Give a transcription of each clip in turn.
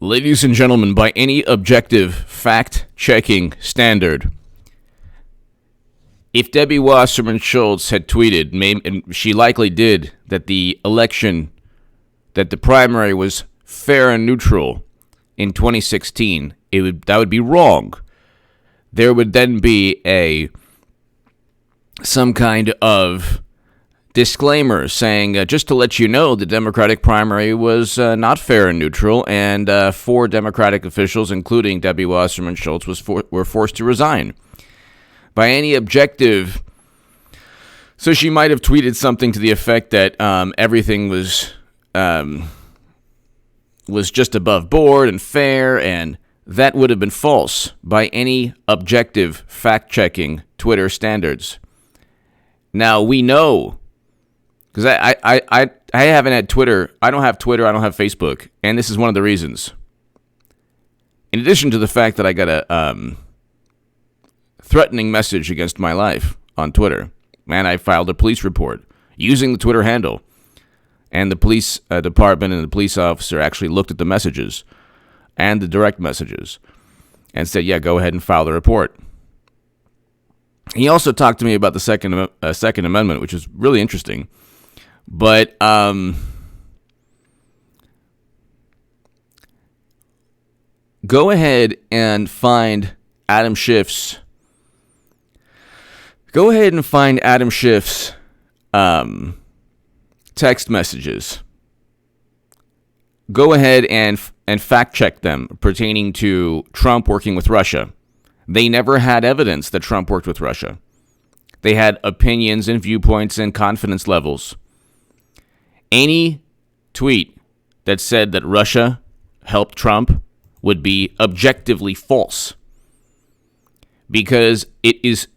Ladies and gentlemen, by any objective fact-checking standard, if Debbie Wasserman Schultz had tweeted, and she likely did, that the election, that the primary was fair and neutral in 2016, that would be wrong. There would then be some kind of disclaimer saying, just to let you know, the Democratic primary was not fair and neutral, and 4 Democratic officials, including Debbie Wasserman Schultz, were forced to resign. By any objective, so she might have tweeted something to the effect that everything was just above board and fair, and that would have been false by any objective fact-checking Twitter standards. Now, we know, because I haven't had Twitter. I don't have Twitter. I don't have Facebook. And this is one of the reasons. In addition to the fact that I got a threatening message against my life on Twitter, and I filed a police report using the Twitter handle. And the police department and the police officer actually looked at the messages and the direct messages and said, yeah, go ahead and file the report. He also talked to me about the Second Amendment, which is really interesting. But go ahead and find Adam Schiff's. Text messages. Go ahead and fact check them pertaining to Trump working with Russia. They never had evidence that Trump worked with Russia. They had opinions and viewpoints and confidence levels. Any tweet that said that Russia helped Trump would be objectively false, because it is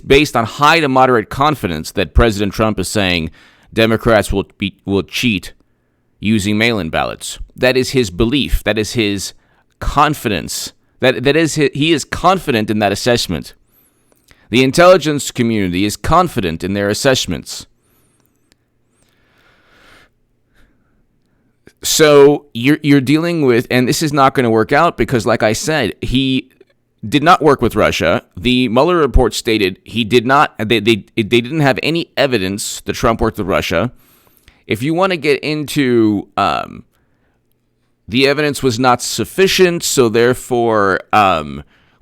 based on high to moderate confidence that President Trump is saying Democrats will cheat using mail-in ballots. That is his belief. That is his confidence. He is confident in that assessment. The intelligence community is confident in their assessments. So you're dealing with, and this is not going to work out because, like I said, he did not work with Russia. The Mueller report stated he did not. They didn't have any evidence that Trump worked with Russia. If you want to get into the evidence was not sufficient, so therefore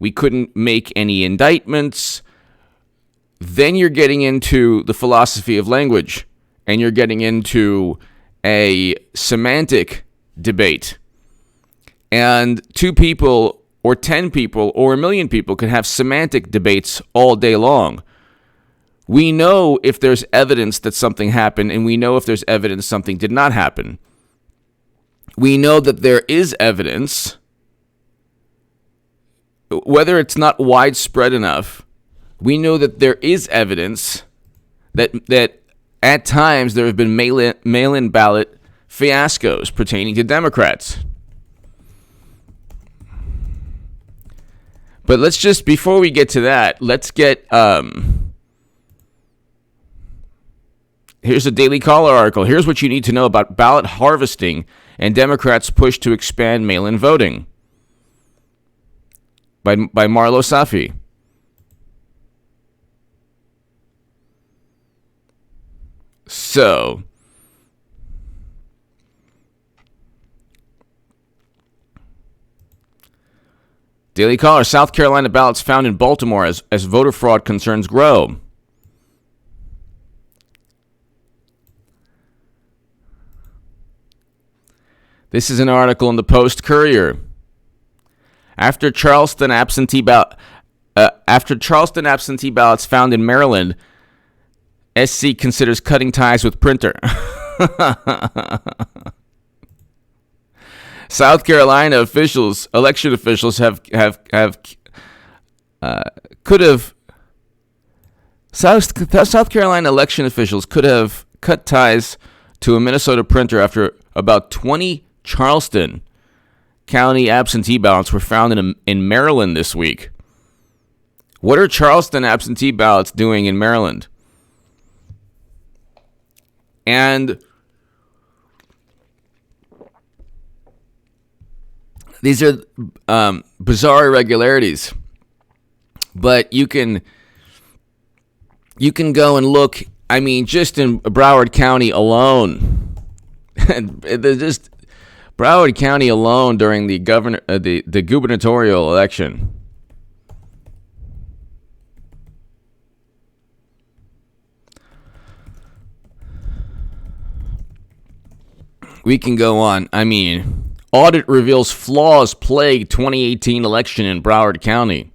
we couldn't make any indictments, then you're getting into the philosophy of language, and you're getting into a semantic debate. And 2 people or 10 people or 1 million people can have semantic debates all day long. We know if there's evidence that something happened, and we know if there's evidence something did not happen. We know that there is evidence, whether it's not widespread enough. We know that there is evidence that at times there have been mail-in ballot fiascos pertaining to Democrats. But let's just, before we get to that, let's get, here's a Daily Caller article. Here's what you need to know about ballot harvesting and Democrats' push to expand mail-in voting by Marlo Safi. So, Daily Caller, South Carolina ballots found in Baltimore as voter fraud concerns grow. This is an article in the Post-Courier. After Charleston absentee ballots found in Maryland, SC considers cutting ties with printer. South Carolina election officials South Carolina election officials could have cut ties to a Minnesota printer after about 20 Charleston County absentee ballots were found in Maryland this week. What are Charleston absentee ballots doing in Maryland? And These are bizarre irregularities. But you can go and look. I mean, just in Broward County alone, just Broward County alone during the the gubernatorial election. We can go on. I mean, audit reveals flaws plague 2018 election in Broward County.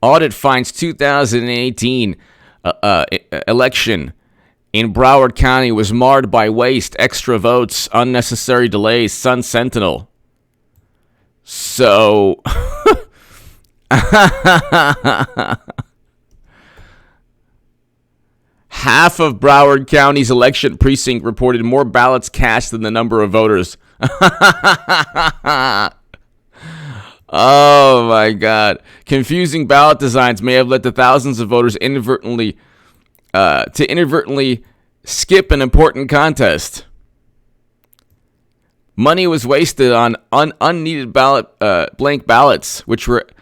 Audit finds 2018 election in Broward County was marred by waste, extra votes, unnecessary delays, Sun Sentinel. So, half of Broward County's election precinct reported more ballots cast than the number of voters. Oh my God. Confusing ballot designs may have led to thousands of voters inadvertently skip an important contest. Money was wasted on unneeded blank ballots, which weren't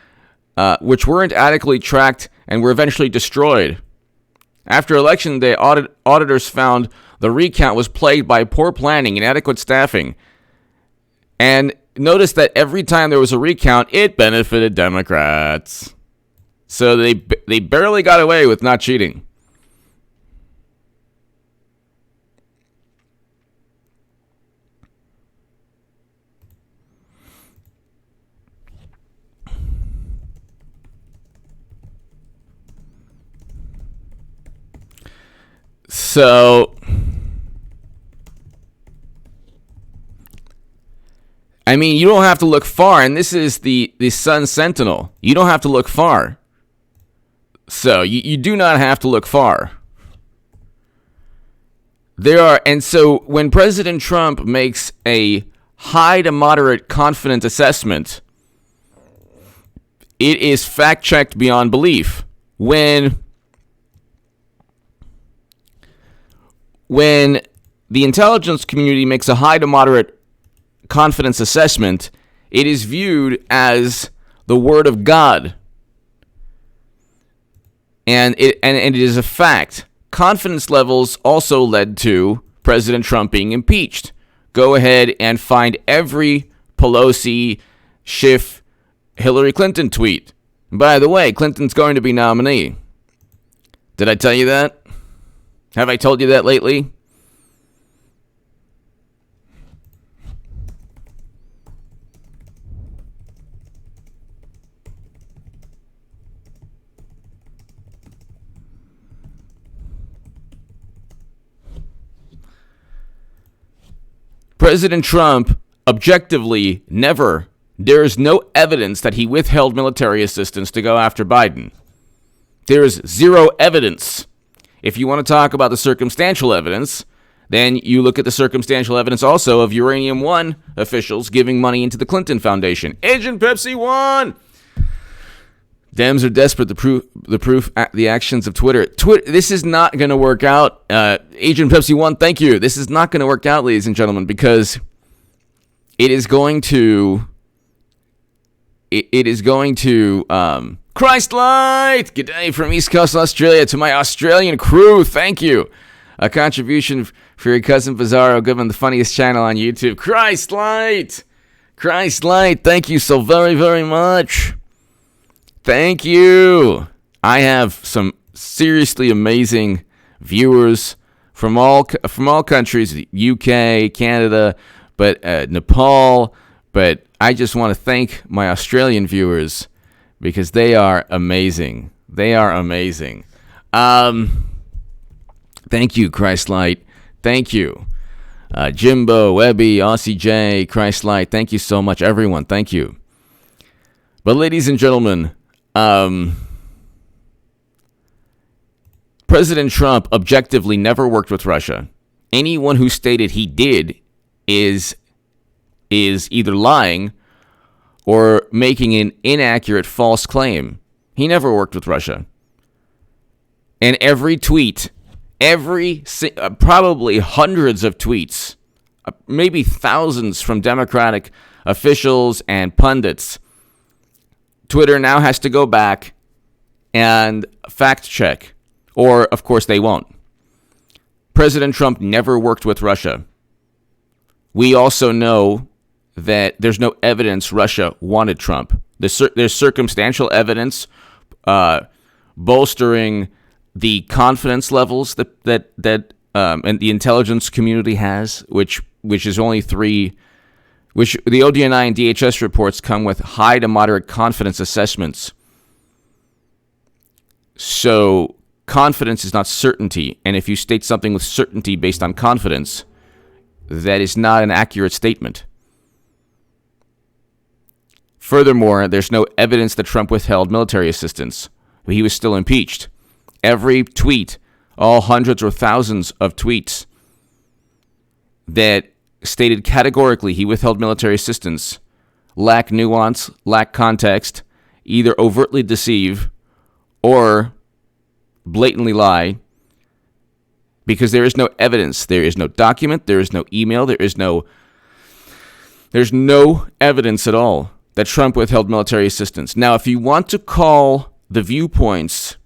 adequately tracked and were eventually destroyed. After Election Day, auditors found the recount was plagued by poor planning, inadequate staffing, and notice that every time there was a recount, it benefited Democrats. So they barely got away with not cheating. So, I mean, you don't have to look far, and this is the Sun Sentinel. You don't have to look far. So, you do not have to look far. And so when President Trump makes a high to moderate confident assessment, it is fact-checked beyond belief. When the intelligence community makes a high to moderate confidence assessment, it is viewed as the word of God. And it is a fact. Confidence levels also led to President Trump being impeached. Go ahead and find every Pelosi, Schiff, Hillary Clinton tweet. By the way, Clinton's going to be nominee. Did I tell you that? Have I told you that lately? President Trump objectively there is no evidence that he withheld military assistance to go after Biden. There is zero evidence. If you want to talk about the circumstantial evidence, then you look at the circumstantial evidence also of Uranium One officials giving money into the Clinton Foundation. Agent Pepsi One! Dems are desperate to prove the actions of Twitter. This is not going to work out. Agent Pepsi One, thank you. This is not going to work out, ladies and gentlemen, because it is going to Christ Light! G'day from East Coast Australia to my Australian crew. Thank you. A contribution for your cousin Bizarro, given the funniest channel on YouTube. Christ Light! Christ Light, thank you so very, very much. Thank you. I have some seriously amazing viewers from all countries, UK, Canada, but Nepal. But I just want to thank my Australian viewers because they are amazing. They are amazing. Thank you, Christlight. Thank you. Jimbo, Webby, Aussie J, Christlight. Thank you so much, everyone. Thank you. But ladies and gentlemen, President Trump objectively never worked with Russia. Anyone who stated he did is either lying or making an inaccurate, false claim. He never worked with Russia. And every tweet, probably hundreds of tweets, maybe thousands from Democratic officials and pundits. Twitter now has to go back and fact check, or of course they won't. President Trump never worked with Russia. We also know that there's no evidence Russia wanted Trump. There's circumstantial evidence bolstering the confidence levels that and the intelligence community has, which is only 3, which the ODNI and DHS reports come with high to moderate confidence assessments. So confidence is not certainty, and if you state something with certainty based on confidence, that is not an accurate statement. Furthermore, there's no evidence that Trump withheld military assistance. He was still impeached. Every tweet, all hundreds or thousands of tweets that stated categorically he withheld military assistance lack nuance, lack context, either overtly deceive or blatantly lie, because there is no evidence. There is no document. There is no email. There's no evidence at all that Trump withheld military assistance. Now, if you want to call the viewpoints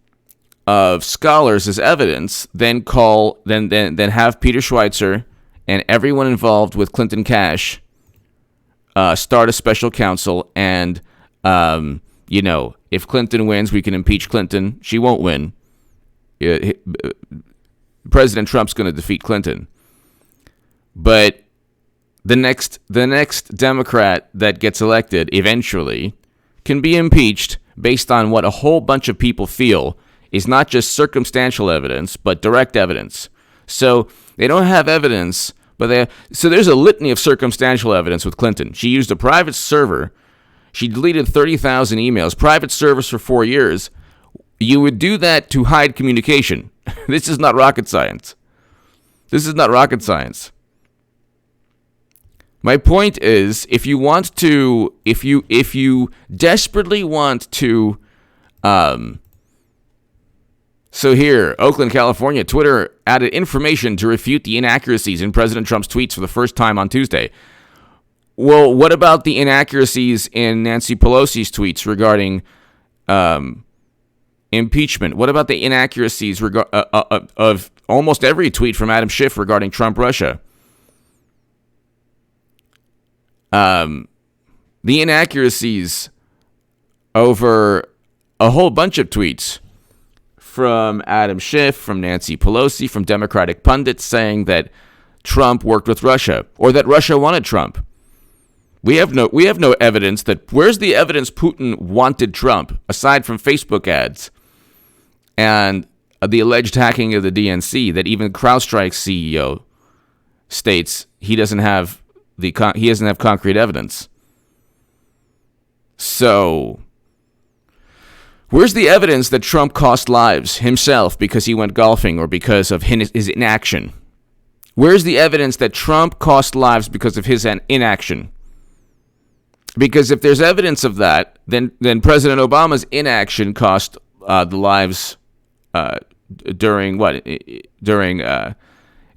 of scholars as evidence, then have Peter Schweizer and everyone involved with Clinton Cash start a special counsel, and if Clinton wins, we can impeach Clinton. She won't win. President Trump's going to defeat Clinton. But the next Democrat that gets elected eventually can be impeached based on what a whole bunch of people feel is not just circumstantial evidence, but direct evidence. So they don't have evidence, so there's a litany of circumstantial evidence with Clinton. She used a private server. She deleted 30,000 emails, private servers for 4 years. You would do that to hide communication. This is not rocket science. My point is, if you desperately want to, so here, Oakland, California, Twitter added information to refute the inaccuracies in President Trump's tweets for the first time on Tuesday. Well, what about the inaccuracies in Nancy Pelosi's tweets regarding impeachment? What about the inaccuracies of almost every tweet from Adam Schiff regarding Trump-Russia? The inaccuracies over a whole bunch of tweets from Adam Schiff, from Nancy Pelosi, from Democratic pundits saying that Trump worked with Russia or that Russia wanted Trump. We have no evidence that. Where's the evidence Putin wanted Trump aside from Facebook ads and the alleged hacking of the DNC that even CrowdStrike's CEO states he doesn't have concrete evidence. So, where's the evidence that Trump cost lives himself because he went golfing or because of his inaction? Where's the evidence that Trump cost lives because of his inaction? Because if there's evidence of that, then President Obama's inaction cost the lives during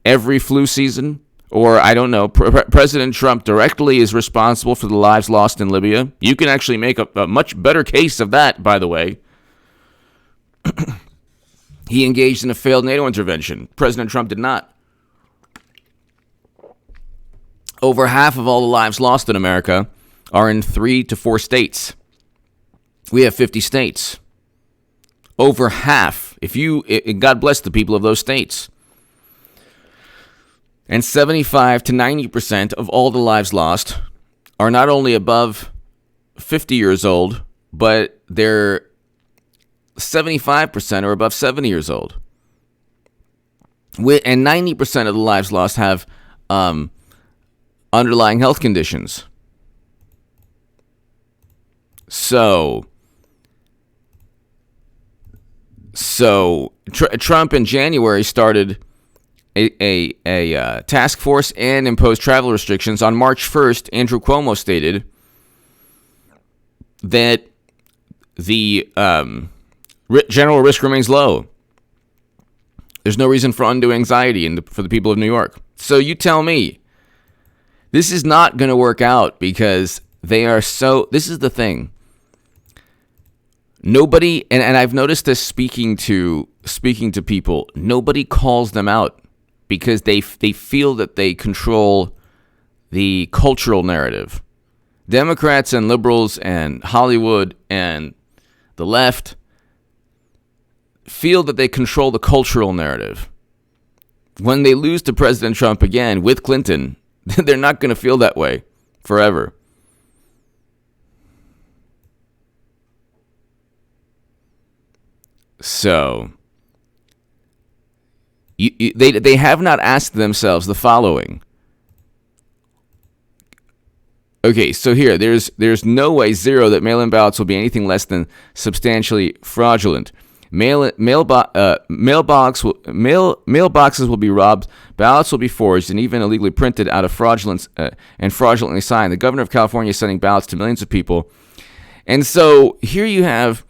every flu season. Or, I don't know, President Trump directly is responsible for the lives lost in Libya. You can actually make a much better case of that, by the way. He engaged in a failed NATO intervention. President Trump did not. Over half of all the lives lost in America are in 3 to 4 states. We have 50 states. Over half. God bless the people of those states. And 75 to 90% of all the lives lost are not only above 50 years old, but they're 75% are above 70 years old. And 90% of the lives lost have underlying health conditions. So Trump in January started a task force and imposed travel restrictions. On March 1st, Andrew Cuomo stated that the general risk remains low. There's no reason for undue anxiety for the people of New York. So you tell me, This is not going to work out because they are so. This is the thing. Nobody, and I've noticed this speaking to people. Nobody calls them out because they feel that they control the cultural narrative. Democrats and liberals and Hollywood and the left feel that they control the cultural narrative. When they lose to President Trump again with Clinton, they're not going to feel that way forever. So, they have not asked themselves the following. Okay, so here, there's no way, zero, that mail-in ballots will be anything less than substantially fraudulent. Mailboxes will be robbed, ballots will be forged, and even illegally printed out of and fraudulently signed. The governor of California is sending ballots to millions of people. And so here you have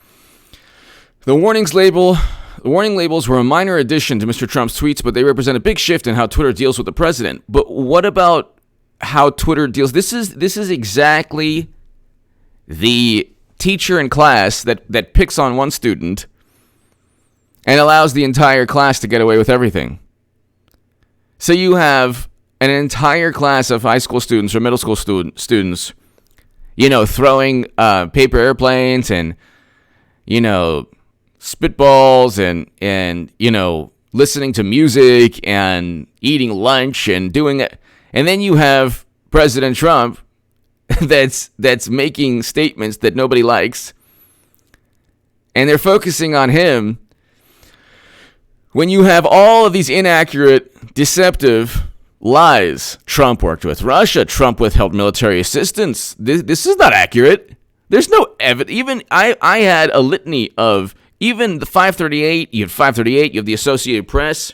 the warning labels were a minor addition to Mr. Trump's tweets, but they represent a big shift in how Twitter deals with the president. But what about how Twitter deals? This is exactly the teacher in class that picks on one student and allows the entire class to get away with everything. So you have an entire class of high school students or middle school students, throwing paper airplanes and, spitballs and listening to music and eating lunch and doing it. And then you have President Trump that's making statements that nobody likes. And they're focusing on him when you have all of these inaccurate, deceptive lies. Trump worked with Russia. Trump withheld military assistance. This is not accurate. There's no evidence. Even I had a litany of even the 538. You have the Associated Press.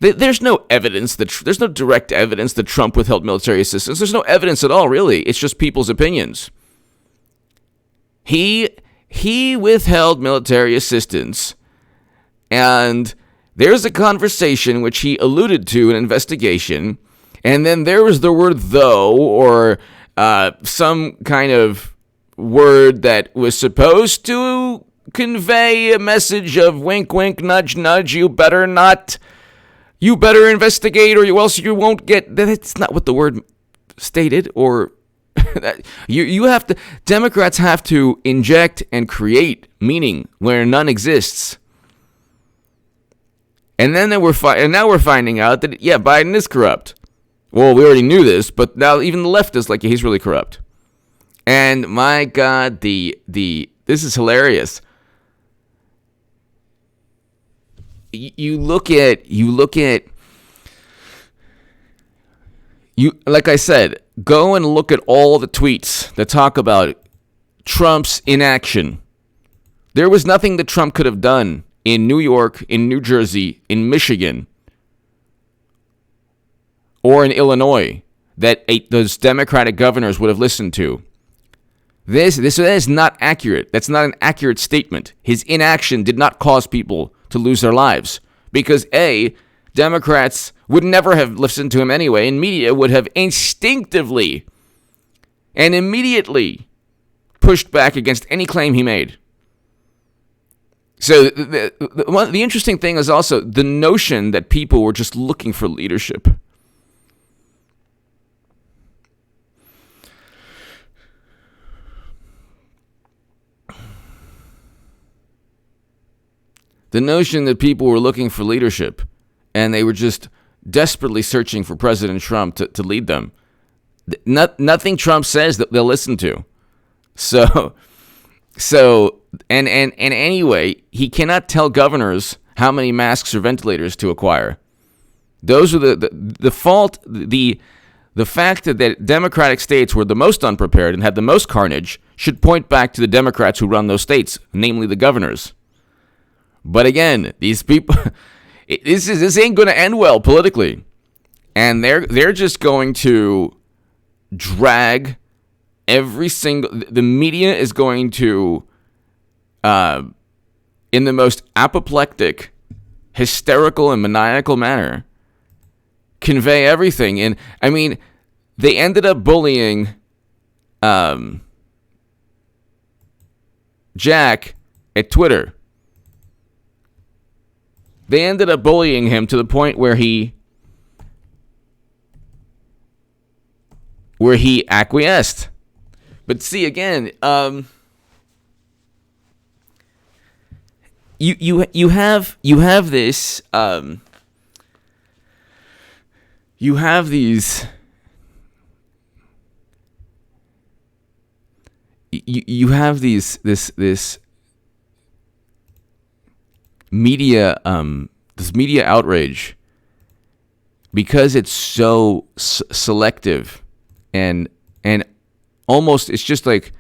There's no evidence there's no direct evidence that Trump withheld military assistance. There's no evidence at all, really. It's just people's opinions. He withheld military assistance, and there's a conversation which he alluded to, an investigation, and then there was the word though, or some kind of word that was supposed to convey a message of wink, wink, nudge, nudge, you better investigate or else you won't get. That's not what the word stated. Or you have to. Democrats have to inject and create meaning where none exists. And then now we're finding out that Biden is corrupt. Well, we already knew this, but now even the left is like, he's really corrupt. And my God, this is hilarious. You look at like I said, go and look at all the tweets that talk about Trump's inaction. There was nothing that Trump could have done in New York, in New Jersey, in Michigan, or in Illinois that those Democratic governors would have listened to. This is not accurate. That's not an accurate statement. His inaction did not cause people to lose their lives because Democrats would never have listened to him anyway, and media would have instinctively and immediately pushed back against any claim he made. So the interesting thing is also the notion that people were just looking for leadership. The notion that people were looking for leadership and they were just desperately searching for President Trump to lead them. Nothing Trump says that they'll listen to. So anyway, he cannot tell governors how many masks or ventilators to acquire. Those are the fault. The fact that Democratic states were the most unprepared and had the most carnage should point back to the Democrats who run those states, namely the governors. But again, these people, this ain't going to end well politically, and they're just going to drag every single. The media is going to, in the most apoplectic, hysterical, and maniacal manner, convey everything. And I mean, they ended up bullying Jack at Twitter. They ended up bullying him to the point where he acquiesced. But see, again, you have this you have these this media this media outrage because it's so selective and almost it's just like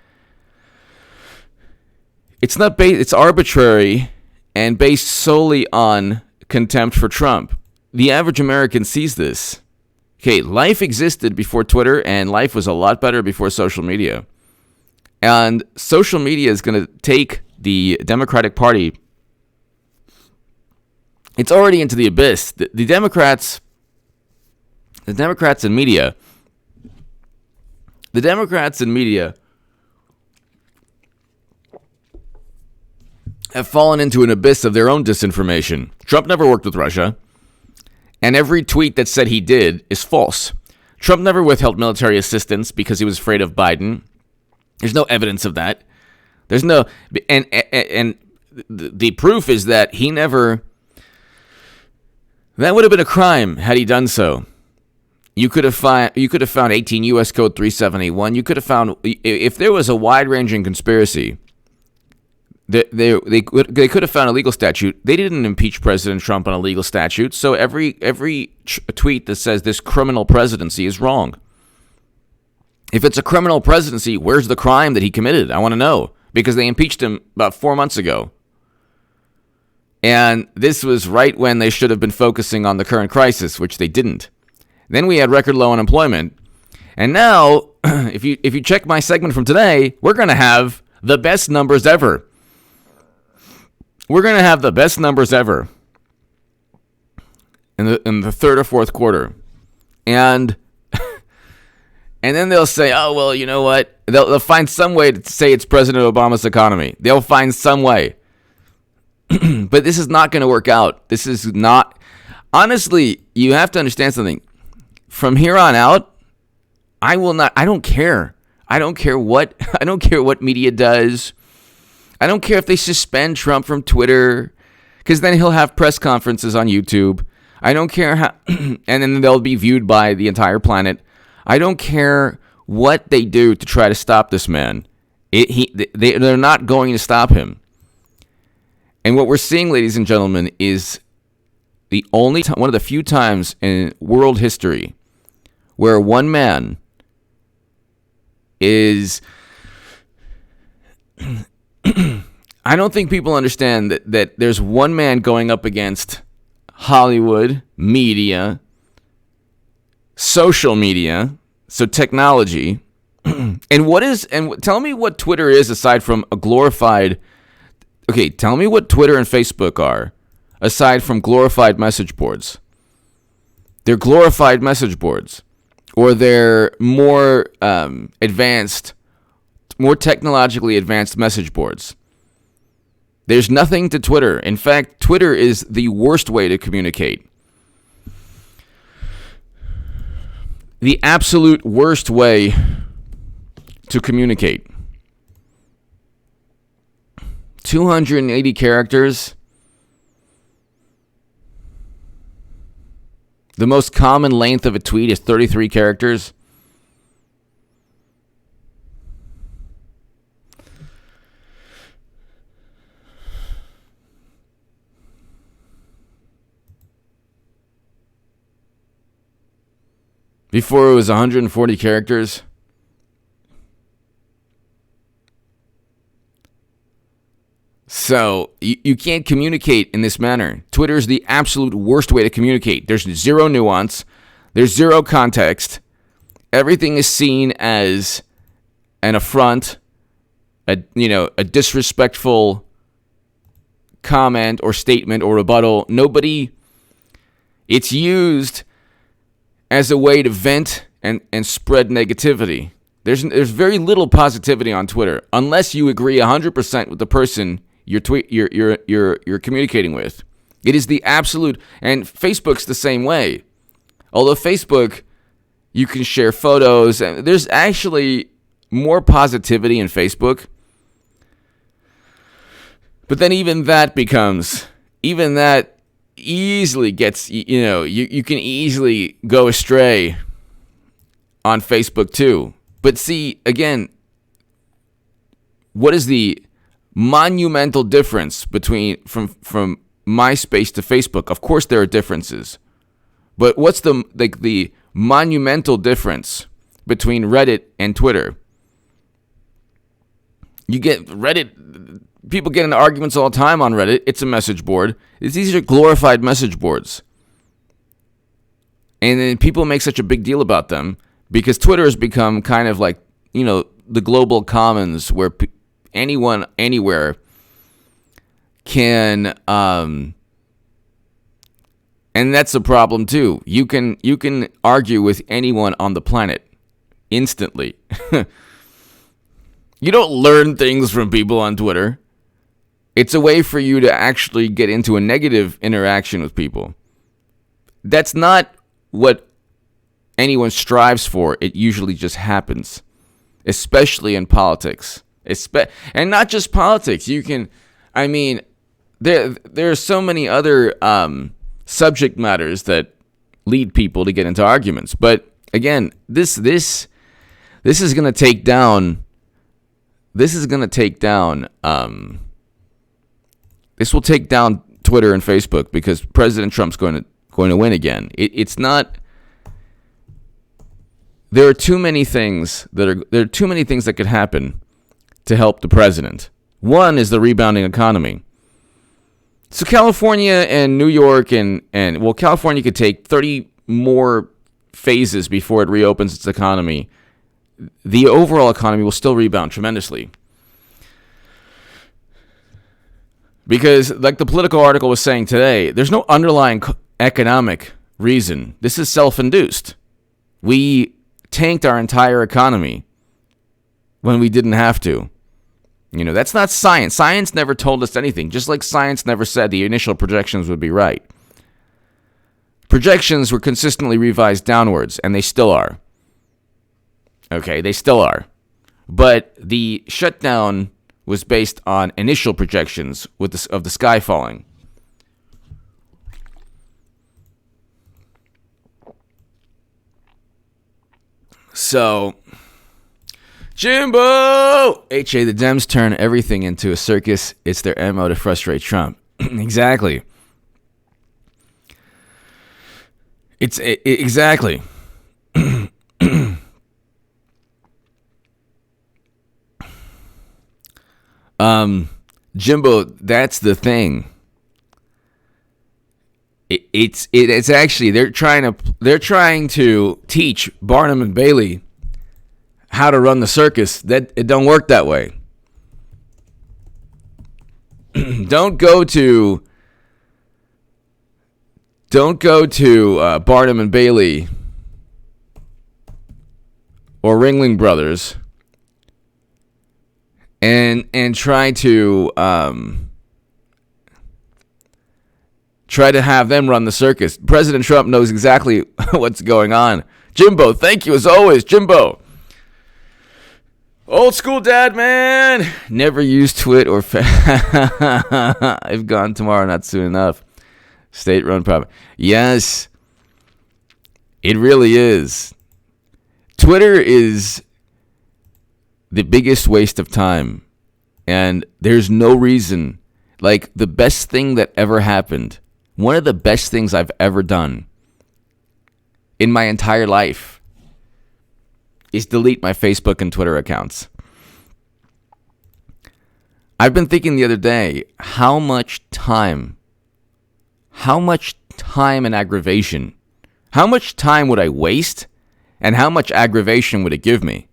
it's arbitrary and based solely on contempt for Trump. The average American sees this. Okay, life existed before Twitter, and life was a lot better before social media. And social media is going to take the Democratic Party. It's already into the abyss. The Democrats and media. The Democrats and media have fallen into an abyss of their own disinformation. Trump never worked with Russia, and every tweet that said he did is false. Trump never withheld military assistance because he was afraid of Biden. There's no evidence of that. There's no, and the proof is that he never. That would have been a crime had he done so. You could have found 18 U.S. Code 371. You could have found, if there was a wide-ranging conspiracy, they could have found a legal statute. They didn't impeach President Trump on a legal statute, so every tweet that says this criminal presidency is wrong. If it's a criminal presidency, where's the crime that he committed? I want to know, because they impeached him about 4 months ago. And this was right when they should have been focusing on the current crisis, which they didn't. Then we had record low unemployment. And now, if you check my segment from today, we're going to have the best numbers ever. We're going to have the best numbers ever in the third or fourth quarter. And then they'll say, oh, well, you know what? They'll find some way to say it's President Obama's economy. They'll find some way. But this is not going to work out. This is not. Honestly, you have to understand something. From here on out, I don't care. I don't care what media does. I don't care if they suspend Trump from Twitter, because then he'll have press conferences on YouTube. I don't care how, and then they'll be viewed by the entire planet. I don't care what they do to try to stop this man. They're not going to stop him. And what we're seeing, ladies and gentlemen, is the only one of the few times in world history where one man is. I don't think people understand that there's one man going up against Hollywood, media, social media, so technology, and tell me what Twitter is aside from a glorified. Okay, tell me what Twitter and Facebook are, aside from glorified message boards. They're glorified message boards, or they're more advanced, more technologically advanced message boards. There's nothing to Twitter. In fact, Twitter is the worst way to communicate. The absolute worst way to communicate. 280 characters. The most common length of a tweet is 33 characters. Before it was 140 characters. So, you can't communicate in this manner. Twitter is the absolute worst way to communicate. There's zero nuance. There's zero context. Everything is seen as an affront, a disrespectful comment or statement or rebuttal. It's used as a way to vent and spread negativity. There's very little positivity on Twitter unless you agree 100% with the person you're communicating with. It is the absolute, and Facebook's the same way. Although Facebook, you can share photos, and there's actually more positivity in Facebook. But then even that easily gets, you can easily go astray on Facebook too. But see, again, what is the monumental difference from MySpace to Facebook? Of course there are differences. But what's the monumental difference between Reddit and Twitter? You get Reddit, people get into arguments all the time on Reddit. It's a message board. These are glorified message boards. And then people make such a big deal about them because Twitter has become kind of like, the global commons where anyone, anywhere can, and that's a problem too. You can argue with anyone on the planet instantly. You don't learn things from people on Twitter. It's a way for you to actually get into a negative interaction with people. That's not what anyone strives for. It usually just happens, especially in politics. And not just politics. There are so many other subject matters that lead people to get into arguments. But again, this is going to take down. This will take down Twitter and Facebook because President Trump's going to win again. It's not. There are too many things that could happen to help the president. One is the rebounding economy. So California and New York and California could take 30 more phases before it reopens its economy. The overall economy will still rebound tremendously. Because, like the Politico article was saying today, there's no underlying economic reason. This is self-induced. We tanked our entire economy when we didn't have to. That's not science. Science never told us anything, just like science never said the initial projections would be right. Projections were consistently revised downwards, and they still are. Okay, they still are. But the shutdown was based on initial projections of the sky falling. So, Jimbo! H.A. the Dems turn everything into a circus. It's their MO to frustrate Trump. Exactly. Exactly. Jimbo, that's the thing. It's actually they're trying to teach Barnum and Bailey how to run the circus. That it don't work that way. Don't go to Barnum and Bailey or Ringling Brothers and try to have them run the circus. President Trump knows exactly what's going on. Jimbo, thank you as always, Jimbo. Old school dad, man. Never used Twit or I've gone tomorrow, not soon enough. State-run private. Yes, it really is. Twitter is the biggest waste of time. And there's no reason. Like, the best thing that ever happened, one of the best things I've ever done in my entire life is delete my Facebook and Twitter accounts. I've been thinking the other day, how much time and aggravation, how much time would I waste and how much aggravation would it give me?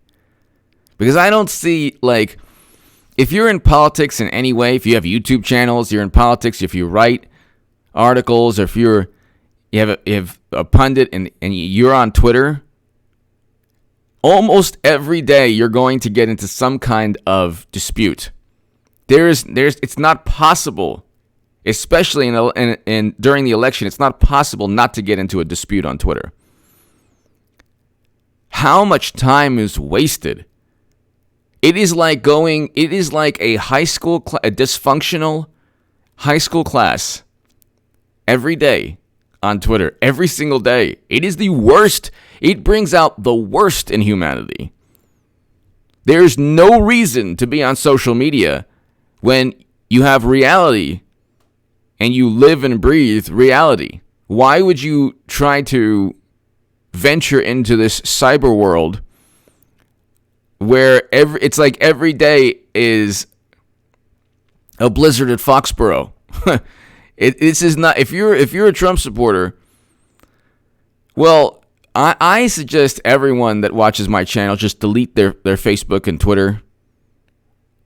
Because I don't see, like, if you're in politics in any way, if you have YouTube channels, you're in politics, if you write articles, or if you're you have a pundit and you're on Twitter, almost every day you're going to get into some kind of dispute. It's not possible, especially in during the election, it's not possible not to get into a dispute on Twitter. How much time is wasted? It is like a high school, a dysfunctional high school class every day on Twitter, every single day. It is the worst. It brings out the worst in humanity. There's no reason to be on social media when you have reality and you live and breathe reality. Why would you try to venture into this cyber world where it's like every day is a blizzard at Foxborough? This is not. If you're a Trump supporter, well, I suggest everyone that watches my channel just delete their Facebook and Twitter,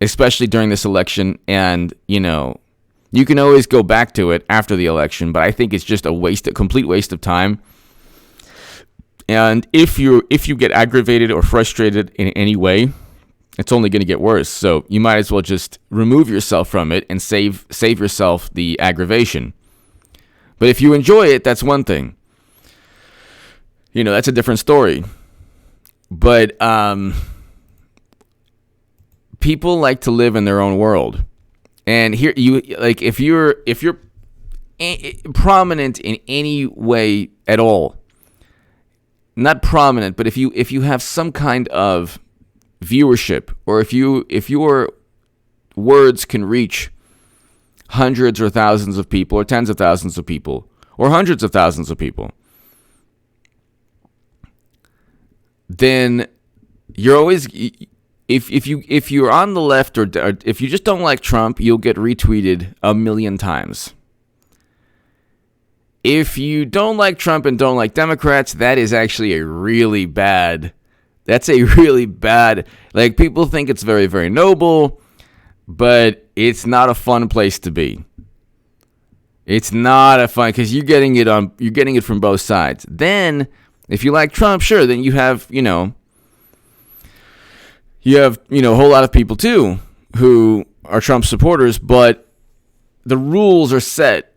especially during this election. And you can always go back to it after the election, but I think it's just a complete waste of time. And if you get aggravated or frustrated in any way, it's only going to get worse. So you might as well just remove yourself from it and save yourself the aggravation. But if you enjoy it, that's one thing. That's a different story. But people like to live in their own world. And here if you're prominent in any way at all, not prominent, but if you have some kind of viewership, or if your words can reach hundreds or thousands of people, or tens of thousands of people, or hundreds of thousands of people, then you're always, if you're on the left, or if you just don't like Trump, you'll get retweeted 1,000,000 times. If you don't like Trump and don't like Democrats, that is actually that's a really bad, like, people think it's very, very noble, but it's not a fun place to be. It's not a fun, because you're getting it from both sides. Then, if you like Trump, sure, then you have a whole lot of people too who are Trump supporters, but the rules are set.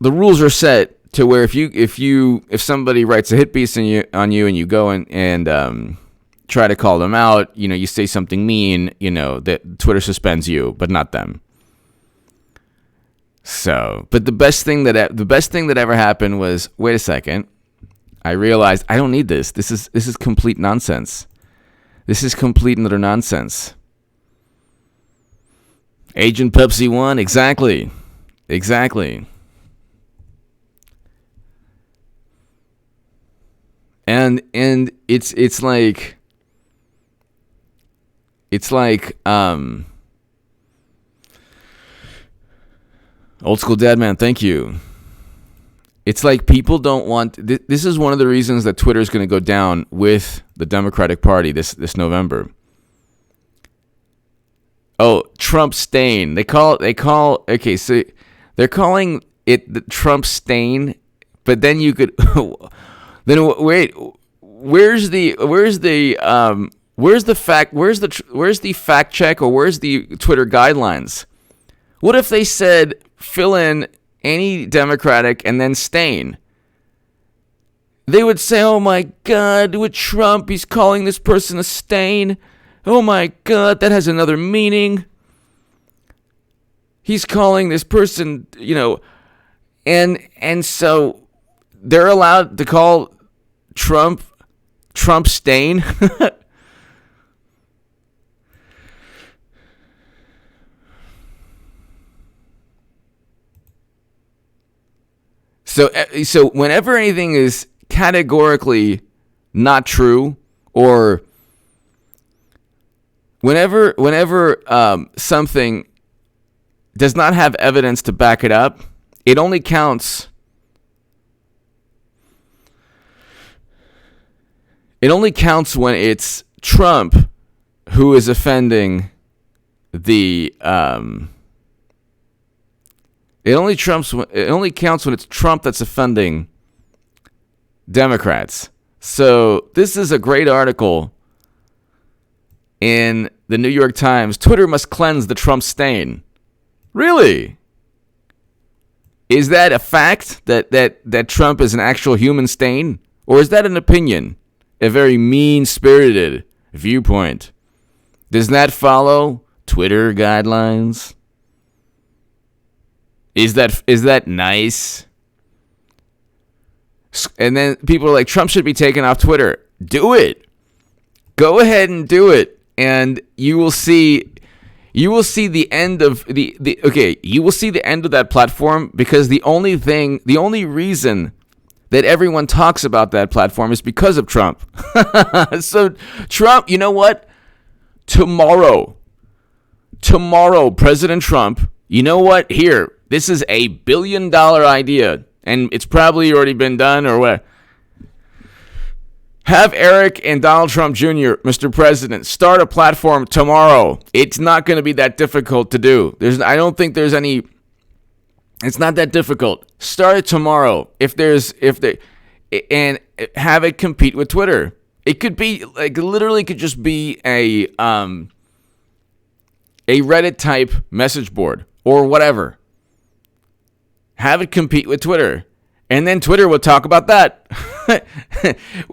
The rules are set to where if somebody writes a hit piece on you and you go and try to call them out, you say something mean, that Twitter suspends you, but not them. So, but the best thing that ever happened was, wait a second, I realized I don't need this. This is complete nonsense. This is complete and utter nonsense. Agent Pepsi 1, exactly. And it's like old school dad man, thank you. It's like people don't want. This is one of the reasons that Twitter is going to go down with the Democratic Party this November. Oh, Trump stain. They call. Okay, so they're calling it the Trump stain, but then you could. Then wait, where's the fact check, or where's the Twitter guidelines? What if they said fill in any Democratic and then stain? They would say, oh my God, with Trump, he's calling this person a stain. Oh my God, that has another meaning. He's calling this person, and so they're allowed to call Trump stain. So whenever anything is categorically not true, or whenever something does not have evidence to back it up, it only counts. It only counts when it's Trump who is offending the It only counts when it's Trump that's offending Democrats. So this is a great article in the New York Times. Twitter must cleanse the Trump stain. Really? Is that a fact that Trump is an actual human stain? Or is that an opinion? A very mean-spirited viewpoint? Does that follow Twitter guidelines? Is that nice? And then people are like, Trump should be taken off Twitter. Do it. Go ahead and do it. And you will see the end of you will see the end of that platform, because the only reason that everyone talks about that platform is because of Trump. So Trump, you know what? Tomorrow, President Trump, you know what? Here, this is $1 billion idea, and it's probably already been done or what. Have Eric and Donald Trump Jr., Mr. President, start a platform tomorrow. It's not going to be that difficult to do. I don't think there's any. It's not that difficult. Start it tomorrow. And have it compete with Twitter. It could be literally could just be a Reddit type message board or whatever. Have it compete with Twitter. And then Twitter will talk about that.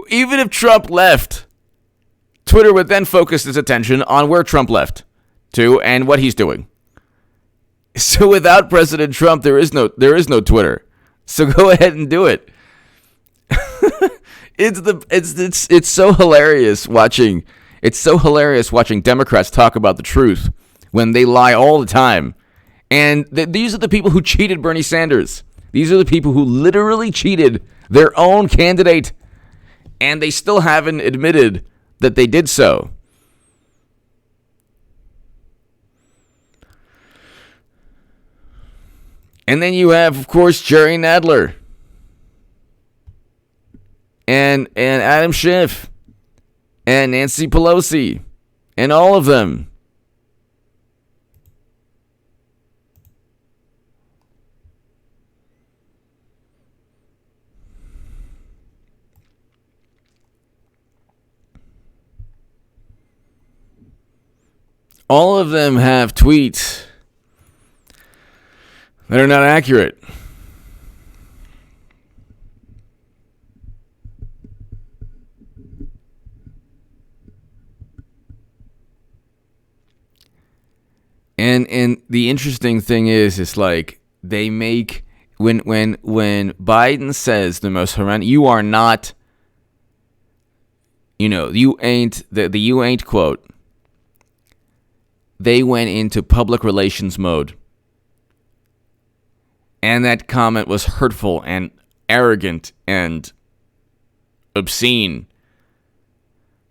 Even if Trump left, Twitter would then focus its attention on where Trump left to and what he's doing. So without President Trump, there is no Twitter. So go ahead and do it. It's so hilarious watching. It's so hilarious watching Democrats talk about the truth when they lie all the time. And these are the people who cheated Bernie Sanders. These are the people who literally cheated their own candidate, and they still haven't admitted that they did so. And then you have, of course, Jerry Nadler and Adam Schiff and Nancy Pelosi and all of them. All of them have tweets that are not accurate. And the interesting thing is, it's like they make when Biden says the most horrendous, you are not, you ain't the you ain't quote. They went into public relations mode. And that comment was hurtful and arrogant and obscene.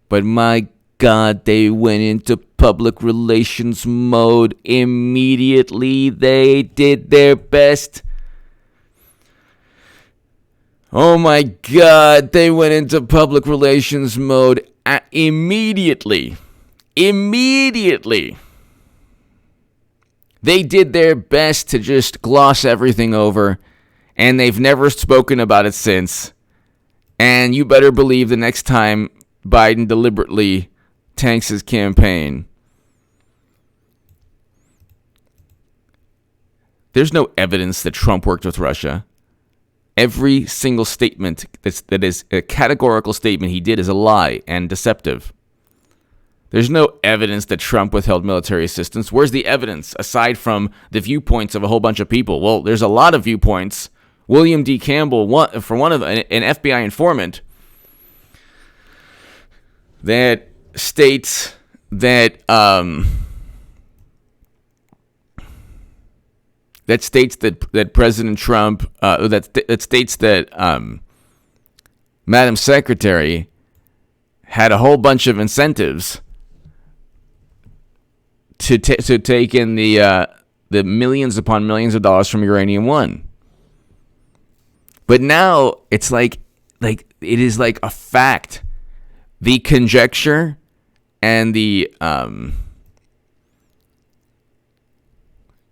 But my God, they went into public relations mode immediately. They did their best. Oh my God, they went into public relations mode immediately. Immediately. They did their best to just gloss everything over, and they've never spoken about it since. And you better believe the next time Biden deliberately tanks his campaign, there's no evidence that Trump worked with Russia. Every single statement that is a categorical statement he did is a lie and deceptive. There's no evidence that Trump withheld military assistance. Where's the evidence aside from the viewpoints of a whole bunch of people? Well, there's a lot of viewpoints. William D. Campbell, for one of an FBI informant, that states that that President Trump that states that Madam Secretary had a whole bunch of incentives to take in the millions upon millions of dollars from Uranium One. But now it's like it is like a fact. The conjecture and the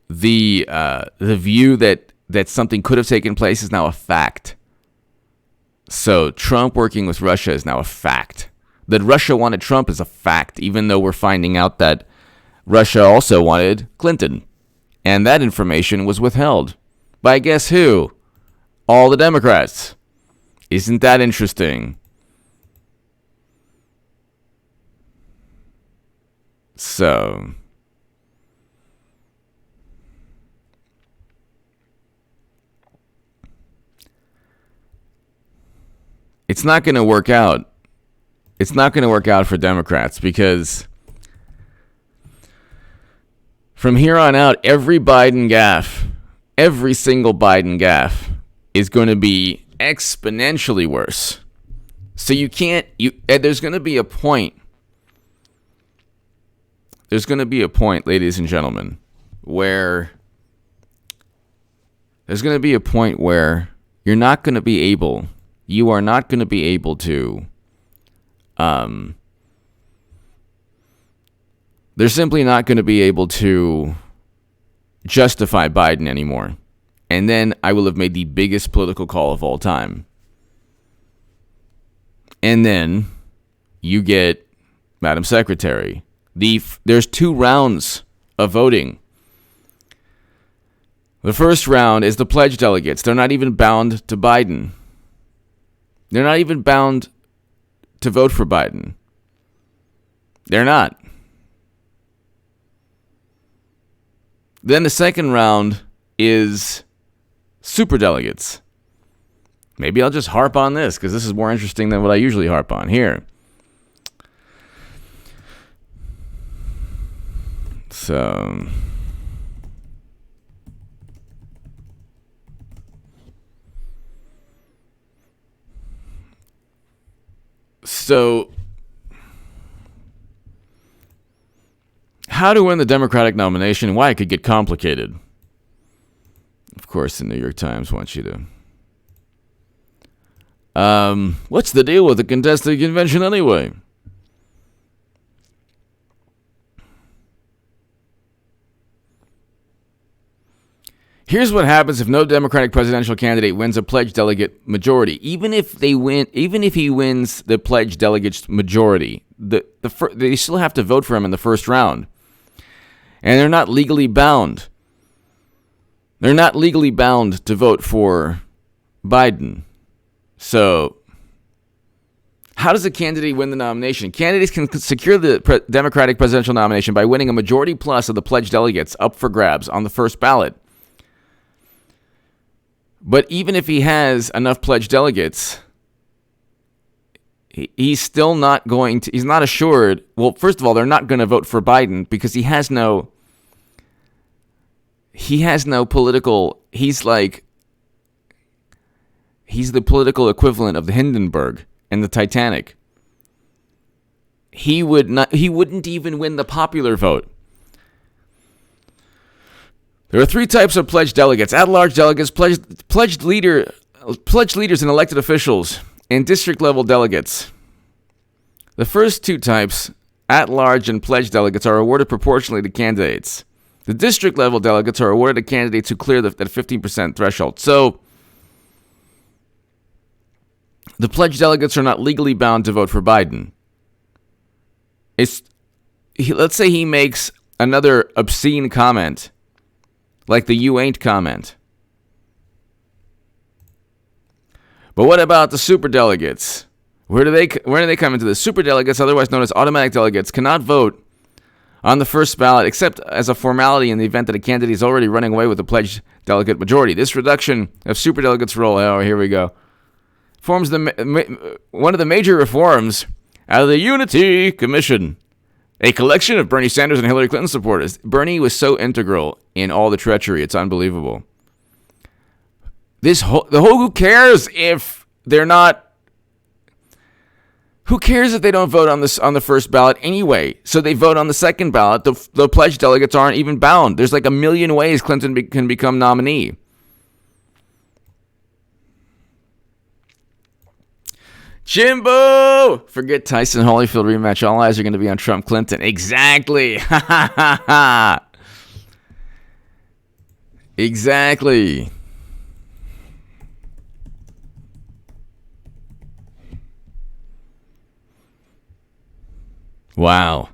the view that something could have taken place is now a fact. So Trump working with Russia is now a fact. That Russia wanted Trump is a fact, even though we're finding out that Russia also wanted Clinton. And that information was withheld by guess who? All the Democrats. Isn't that interesting? So it's not going to work out. It's not going to work out for Democrats because from here on out, every Biden gaffe, every single Biden gaffe is going to be exponentially worse. So there's going to be a point. There's going to be a point, ladies and gentlemen, where you are not going to be able to, they're simply not going to be able to justify Biden anymore. And then I will have made the biggest political call of all time. And then you get Madam Secretary. There's 2 rounds of voting. The first round is the pledge delegates. They're not even bound to Biden. They're not even bound to vote for Biden. They're not. Then the second round is superdelegates. Maybe I'll just harp on this because this is more interesting than what I usually harp on here. So how to win the Democratic nomination and why it could get complicated. Of course, the New York Times wants you to. What's the deal with the contested convention anyway? Here's what happens if no Democratic presidential candidate wins a pledged delegate majority. Even if he wins the pledged delegates majority, they still have to vote for him in the first round. And they're not legally bound. They're not legally bound to vote for Biden. So, how does a candidate win the nomination? Candidates can secure the Democratic presidential nomination by winning a majority plus of the pledged delegates up for grabs on the first ballot. But even if he has enough pledged delegates, he's still not going to, he's not assured. Well, first of all, they're not going to vote for Biden because he has no political, he's the political equivalent of the Hindenburg and the Titanic. He wouldn't even win the popular vote. There are 3 types of pledged delegates: at-large delegates, pledged leaders and elected officials, and district-level delegates. The first 2 types, at-large and pledged delegates, are awarded proportionally to candidates. The district-level delegates are awarded to candidates who clear that 15% threshold. So, the pledged delegates are not legally bound to vote for Biden. Let's say he makes another obscene comment, like the "you ain't" comment. But what about the superdelegates? Where do they come into this? Superdelegates, otherwise known as automatic delegates, cannot vote on the first ballot except as a formality in the event that a candidate is already running away with the pledged delegate majority. This reduction of superdelegates' role, here we go, forms one of the major reforms out of the Unity Commission, a collection of Bernie Sanders and Hillary Clinton supporters. Bernie was so integral in all the treachery, it's unbelievable. Who cares if they're not? Who cares if they don't vote on the first ballot anyway? So they vote on the second ballot. The pledged delegates aren't even bound. There's like a million ways Clinton can become nominee. Jimbo! Forget Tyson Holyfield rematch. All eyes are going to be on Trump Clinton. Exactly. Exactly. Wow.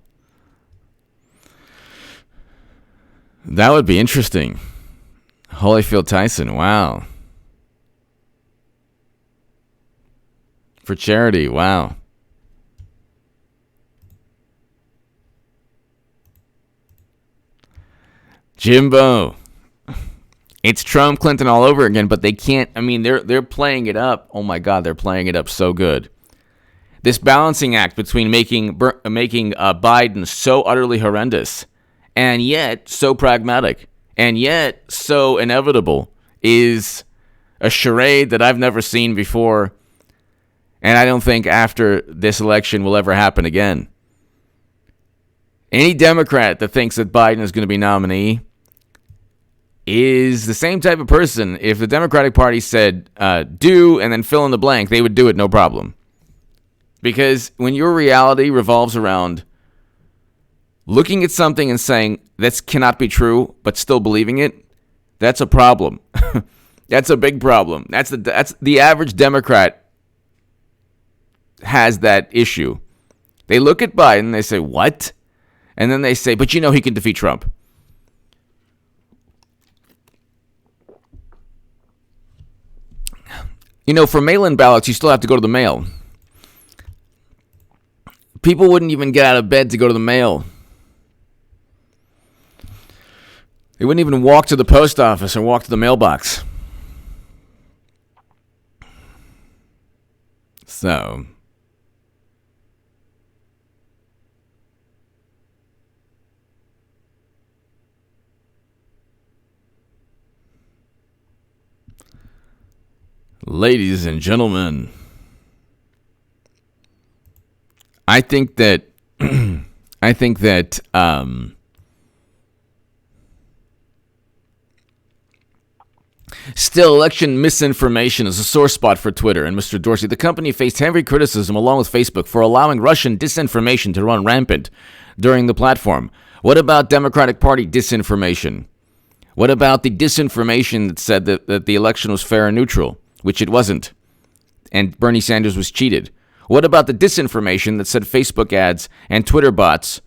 That would be interesting. Holyfield Tyson. Wow. For charity. Wow. Jimbo. It's Trump, Clinton all over again, but they can't. I mean, they're playing it up. Oh my God, they're playing it up so good. This balancing act between making Biden so utterly horrendous and yet so pragmatic and yet so inevitable is a charade that I've never seen before, and I don't think after this election will ever happen again. Any Democrat that thinks that Biden is going to be nominee is the same type of person. If the Democratic Party said do and then fill in the blank, they would do it no problem. Because when your reality revolves around looking at something and saying this cannot be true, but still believing it, that's a problem. That's a big problem. That's the average Democrat has that issue. They look at Biden and they say, what? And then they say, but he can defeat Trump. For mail-in ballots, you still have to go to the mail. People wouldn't even get out of bed to go to the mail. They wouldn't even walk to the post office or walk to the mailbox. So, ladies and gentlemen, I think that still, election misinformation is a sore spot for Twitter and Mr. Dorsey. The company faced heavy criticism along with Facebook for allowing Russian disinformation to run rampant during the platform. What about Democratic Party disinformation? What about the disinformation that said that the election was fair and neutral, which it wasn't, and Bernie Sanders was cheated? What about the disinformation that said Facebook ads and Twitter bots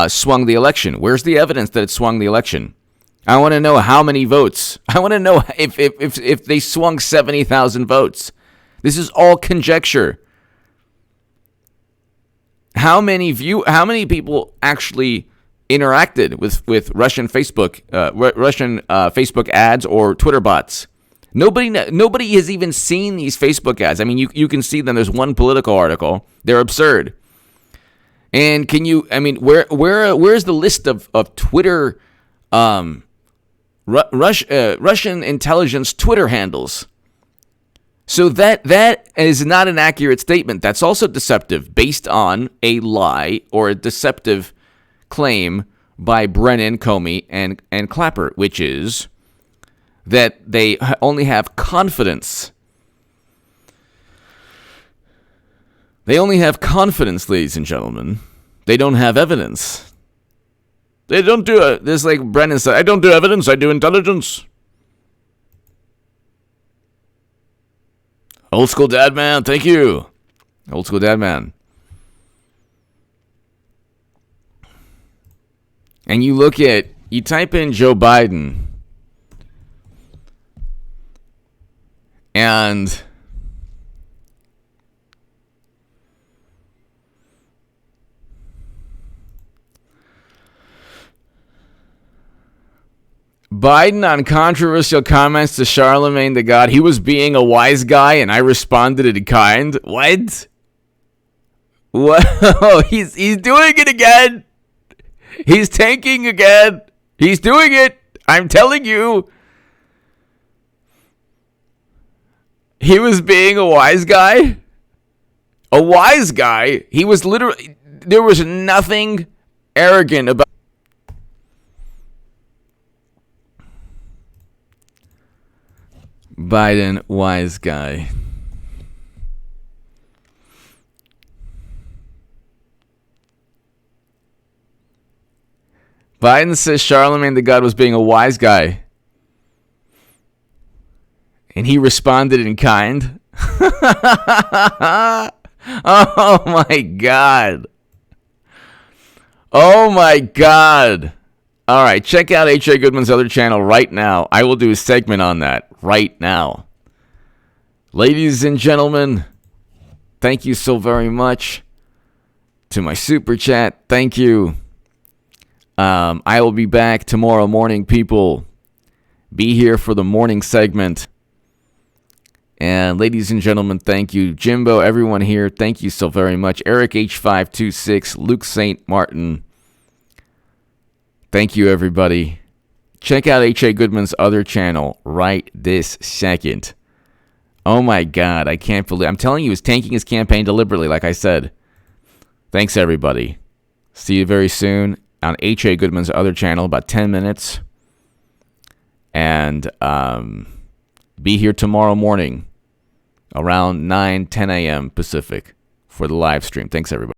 swung the election? Where's the evidence that it swung the election? I want to know how many votes. I want to know if they swung 70,000 votes. This is all conjecture. How many people actually interacted with Russian Facebook ads or Twitter bots? Nobody has even seen these Facebook ads. I mean, you can see them. There's one Politico article. They're absurd. And where's the list of Twitter, Russian intelligence Twitter handles? So that is not an accurate statement. That's also deceptive, based on a lie or a deceptive claim by Brennan, Comey, and Clapper, which is that they only have confidence. They only have confidence, ladies and gentlemen. They don't have evidence. They don't do it. This, like Brennan said, I don't do evidence, I do intelligence. Old school dad man, thank you. Old school dad man. And you type in Joe Biden, and Biden on controversial comments to Charlemagne the God. He was being a wise guy, and I responded in kind. What? Whoa, he's doing it again. He's tanking again. He's doing it. I'm telling you. He was being a wise guy. A wise guy. He was literally, there was nothing arrogant about Biden, wise guy. Biden says Charlemagne the God was being a wise guy. And he responded in kind. Oh my God. Oh my God. All right, check out H.A. Goodman's other channel right now. I will do a segment on that right now. Ladies and gentlemen, thank you so very much. To my super chat, thank you. I will be back tomorrow morning, people. Be here for the morning segment. And ladies and gentlemen, thank you. Jimbo, everyone here, thank you so very much. Eric H526, Luke St. Martin. Thank you, everybody. Check out H.A. Goodman's other channel right this second. Oh my God, I can't believe. I'm telling you, he's tanking his campaign deliberately, like I said. Thanks, everybody. See you very soon on H.A. Goodman's other channel, about 10 minutes. And be here tomorrow morning around 9, 10 a.m. Pacific for the live stream. Thanks, everybody.